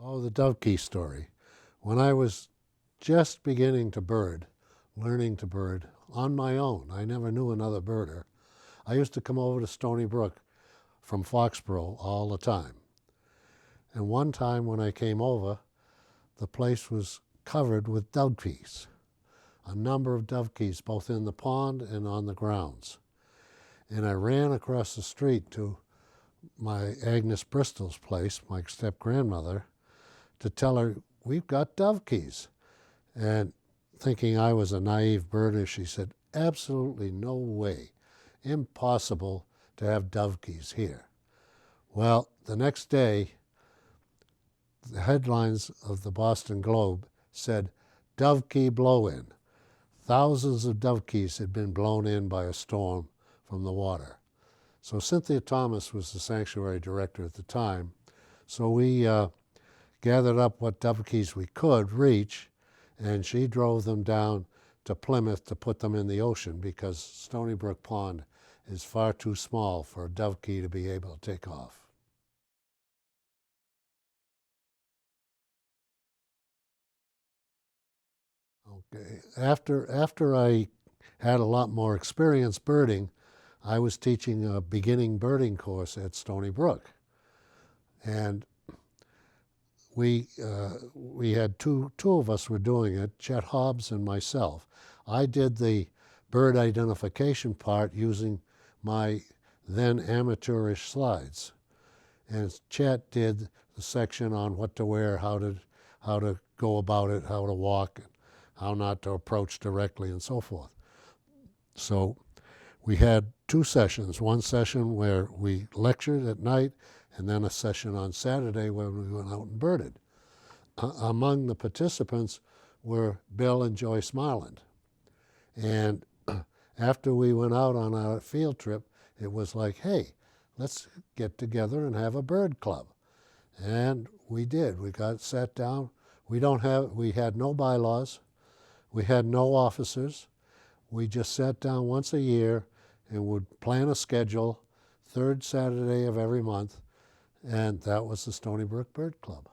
Oh, the Dovekie Story. When I was just beginning to bird, learning to bird on my own, I never knew another birder, I used to come over to Stony Brook from Foxborough all the time. And one time when I came over, the place was covered with dovekies, a number of dovekies, both in the pond and on the grounds. And I ran across the street to my Agnes Bristol's place, my step-grandmother, to tell her, we've got dovekies. And thinking I was a naive birder, she said, absolutely no way, impossible to have dovekies here. Well, the next day, the headlines of the Boston Globe said, Dovekie blow-in. Thousands of dovekies had been blown in by a storm from the water. So Cynthia Thomas was the sanctuary director at the time. So we gathered up what dovekies we could reach, and she drove them down to Plymouth to put them in the ocean because Stony Brook Pond is far too small for a dovekie to be able to take off. Okay. After I had a lot more experience birding, I was teaching a beginning birding course at Stony Brook. And we had two of us were doing it, Chet Hobbs and myself. I did the bird identification part using my then amateurish slides. And Chet did the section on what to wear, how to go about it, how to walk, how not to approach directly, and so forth. So we had two sessions, one session where we lectured at night, and then a session on Saturday where we went out and birded. Among the participants were Bill and Joyce Marland. And after we went out on our field trip, it was like, hey, let's get together and have a bird club. And we did. We sat down. We had no bylaws. We had no officers. We just sat down once a year and would plan a schedule, third Saturday of every month, and that was the Stony Brook Bird Club.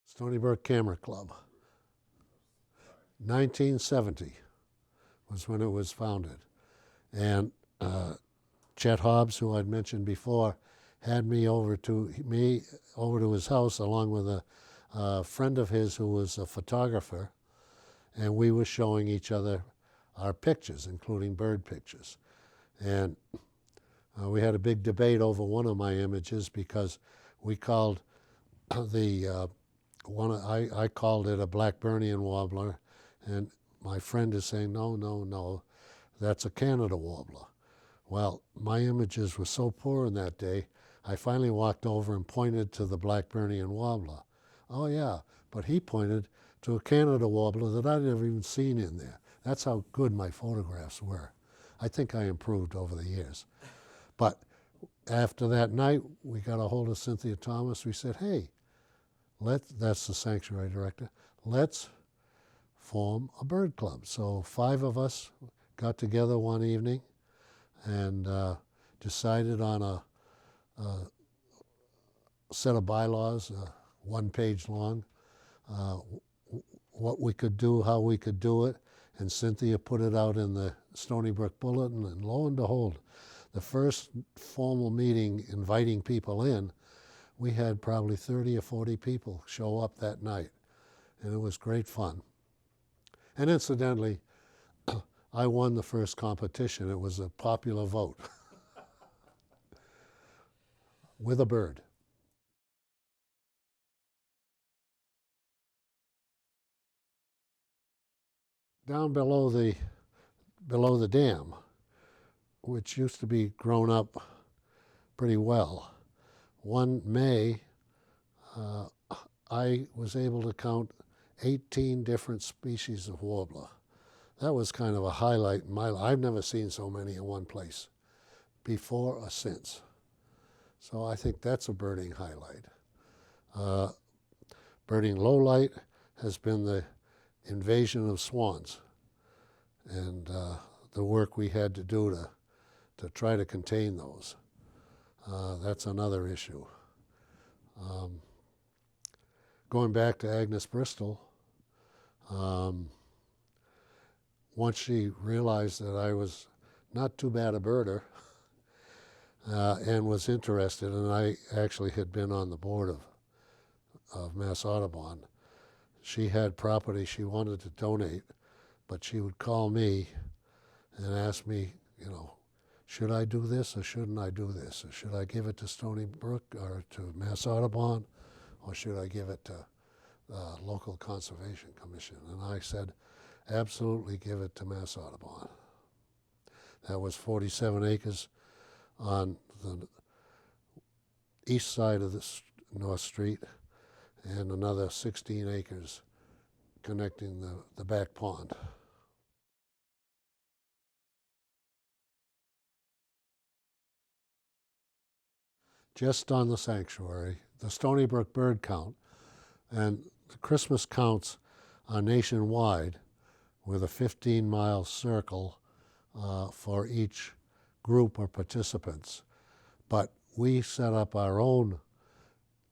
Stony Brook Camera Club. 1970 was when it was founded. And Chet Hobbs, who I'd mentioned before, had me over to his house along with a friend of his who was a photographer, and we were showing each other our pictures, including bird pictures. And we had a big debate over one of my images because we called I called it a Blackburnian warbler, and my friend is saying, no, that's a Canada warbler. Well, my images were so poor in that day, I finally walked over and pointed to the Blackburnian warbler. Oh yeah, but he pointed to a Canada warbler that I'd never even seen in there. That's how good my photographs were. I think I improved over the years. But after that night, we got a hold of Cynthia Thomas. We said, hey, that's the sanctuary director, let's form a bird club. So 5 of us got together one evening and decided on a set of bylaws, 1 page long, what we could do, how we could do it, and Cynthia put it out in the Stony Brook Bulletin, and lo and behold, the first formal meeting inviting people in, we had probably 30 or 40 people show up that night, and it was great fun. And incidentally, I won the first competition. It was a popular vote with a bird. Down below the dam, which used to be grown up pretty well, one May, I was able to count 18 different species of warbler. That was kind of a highlight in my life. I've never seen so many in one place, before or since. So I think that's a birding highlight. Birding lowlight has been the invasion of swans and the work we had to do to try to contain those. That's another issue. Going back to Agnes Bristol, once she realized that I was not too bad a birder and was interested, and I actually had been on the board of Mass Audubon, she had property she wanted to donate, but she would call me and ask me, should I do this or shouldn't I do this? Or should I give it to Stony Brook or to Mass Audubon, or should I give it to local conservation commission? And I said, absolutely give it to Mass Audubon. That was 47 acres on the east side of the North Street and another 16 acres connecting the back pond. Just on the sanctuary, the Stony Brook bird count, and the Christmas counts are nationwide with a 15-mile circle for each group or participants. But we set up our own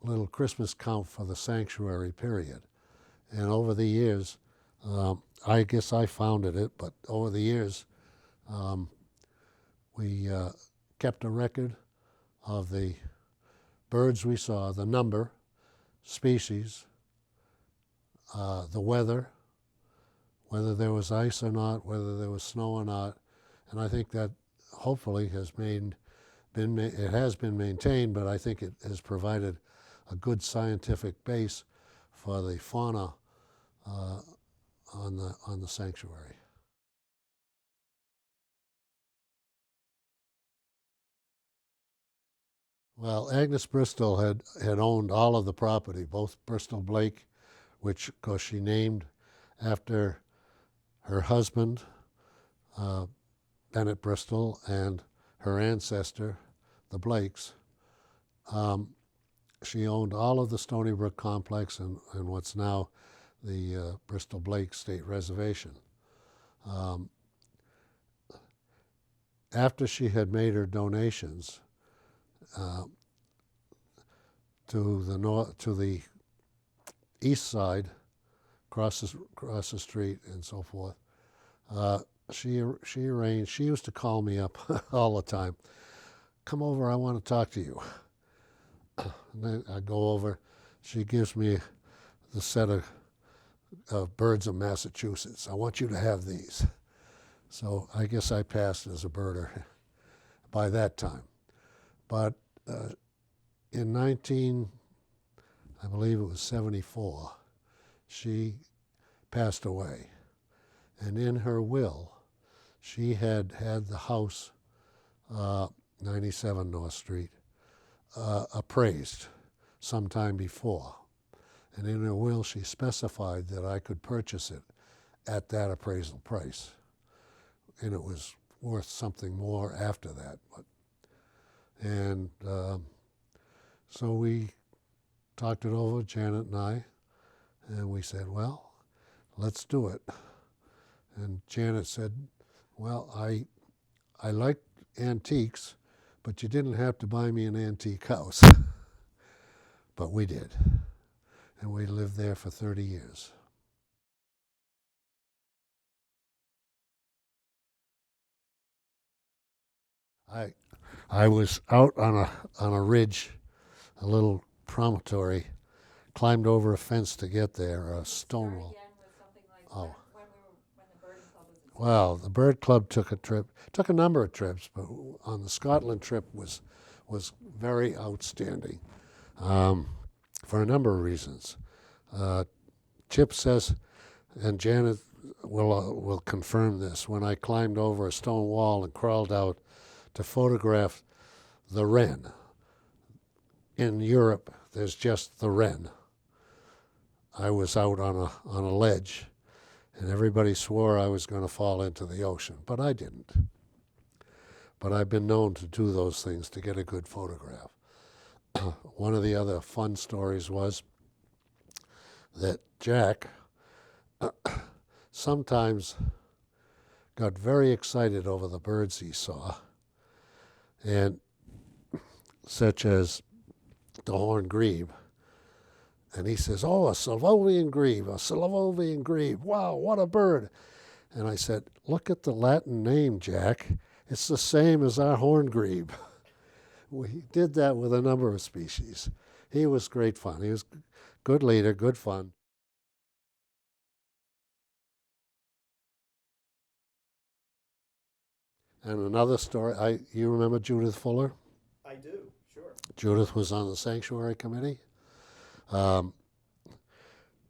little Christmas count for the sanctuary period. And over the years, I guess I founded it, but over the years, we kept a record of the birds we saw, the number, species, the weather, whether there was ice or not, whether there was snow or not. And I think that hopefully it has been maintained, but I think it has provided a good scientific base for the fauna on the sanctuary. Well, Agnes Bristol had owned all of the property, both Bristol Blake, which of course she named after her husband, Bennett Bristol, and her ancestor, the Blakes. She owned all of the Stony Brook complex and what's now the Bristol Blake State Reservation. After she had made her donations to the east side, across the street and so forth, she arranged. She used to call me up all the time. Come over, I want to talk to you. And then I go over. She gives me the set of birds of Massachusetts. I want you to have these. So I guess I passed as a birder by that time. But in I believe it was 74, she passed away. And in her will, she had the house, 97 North Street, appraised sometime before. And in her will, she specified that I could purchase it at that appraisal price. And it was worth something more after that. And so we talked it over, Janet and I, and we said, well, let's do it. And Janet said, well, I like antiques, but you didn't have to buy me an antique house. But we did. And we lived there for 30 years. I was out on a ridge, a little promontory, climbed over a fence to get there, a stone wall. Oh. Well, the Bird Club took a number of trips, but on the Scotland trip was very outstanding for a number of reasons. Chip says, and Janet will confirm this, when I climbed over a stone wall and crawled out to photograph the wren. In Europe, there's just the wren. I was out on a ledge, and everybody swore I was going to fall into the ocean, but I didn't. But I've been known to do those things to get a good photograph. One of the other fun stories was that Jack sometimes got very excited over the birds he saw, and such as the horned grebe. And he says, oh, a Sylvovian grebe, a Sylvovian grebe. Wow, what a bird. And I said, look at the Latin name, Jack. It's the same as our horned grebe. We did that with a number of species. He was great fun. He was a good leader, good fun. And another story, you remember Judith Fuller? I do, sure. Judith was on the sanctuary committee.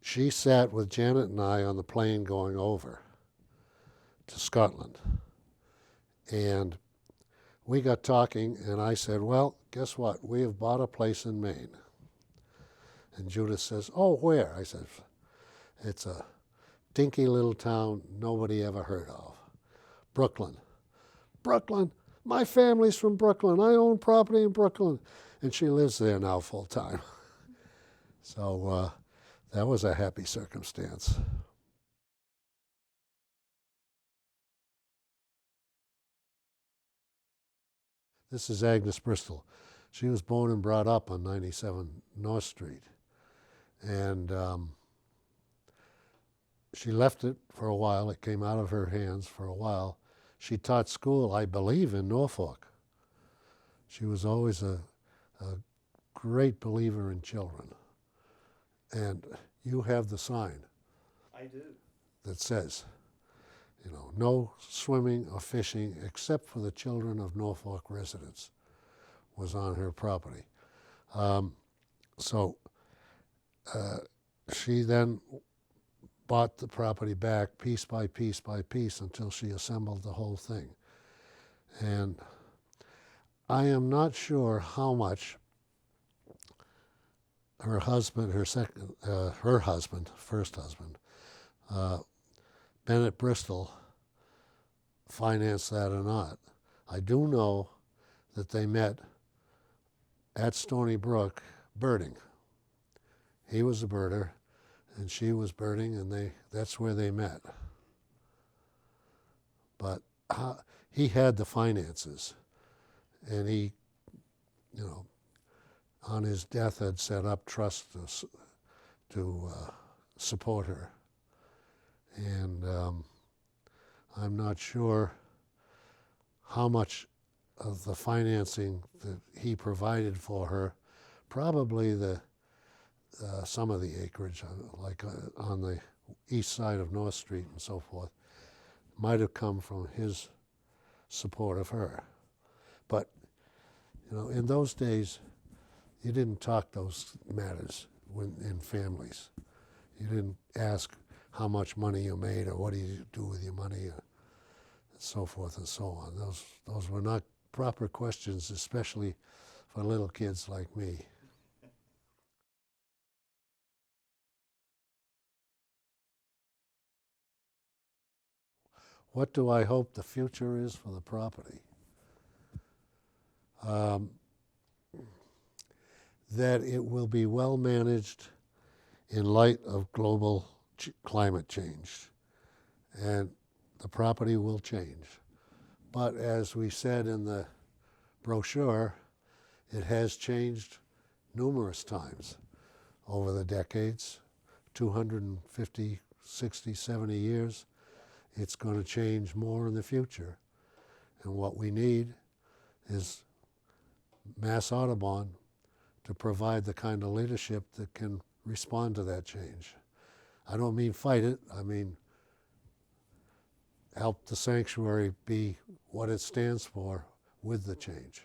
She sat with Janet and I on the plane going over to Scotland. And we got talking, and I said, well, guess what? We have bought a place in Maine. And Judith says, oh, where? I said, it's a dinky little town nobody ever heard of. Brooklyn. Brooklyn? My family's from Brooklyn. I own property in Brooklyn. And she lives there now full time. So that was a happy circumstance. This is Agnes Bristol. She was born and brought up on 97 North Street. And she left it for a while. It came out of her hands for a while. She taught school, I believe, in Norfolk. She was always a great believer in children. And you have the sign. I do. That says, you know, no swimming or fishing except for the children of Norfolk residents was on her property. She then bought the property back piece by piece by piece until she assembled the whole thing. And I am not sure how much her husband, first husband, Bennett Bristol, financed that or not. I do know that they met at Stony Brook birding. He was a birder, and she was birding, and that's where they met. But he had the finances, and he, you know, on his death had set up trusts to support her. And I'm not sure how much of the financing that he provided for her, probably some of the acreage, like on the east side of North Street and so forth, might have come from his support of her. But, you know, in those days, you didn't talk those matters in families. You didn't ask how much money you made or what do you do with your money and so forth and so on. Those were not proper questions, especially for little kids like me. What do I hope the future is for the property? That it will be well managed in light of global climate change, and the property will change. But as we said in the brochure, it has changed numerous times over the decades, 250, 60, 70 years. It's going to change more in the future. And what we need is Mass Audubon to provide the kind of leadership that can respond to that change. I don't mean fight it, I mean help the sanctuary be what it stands for with the change.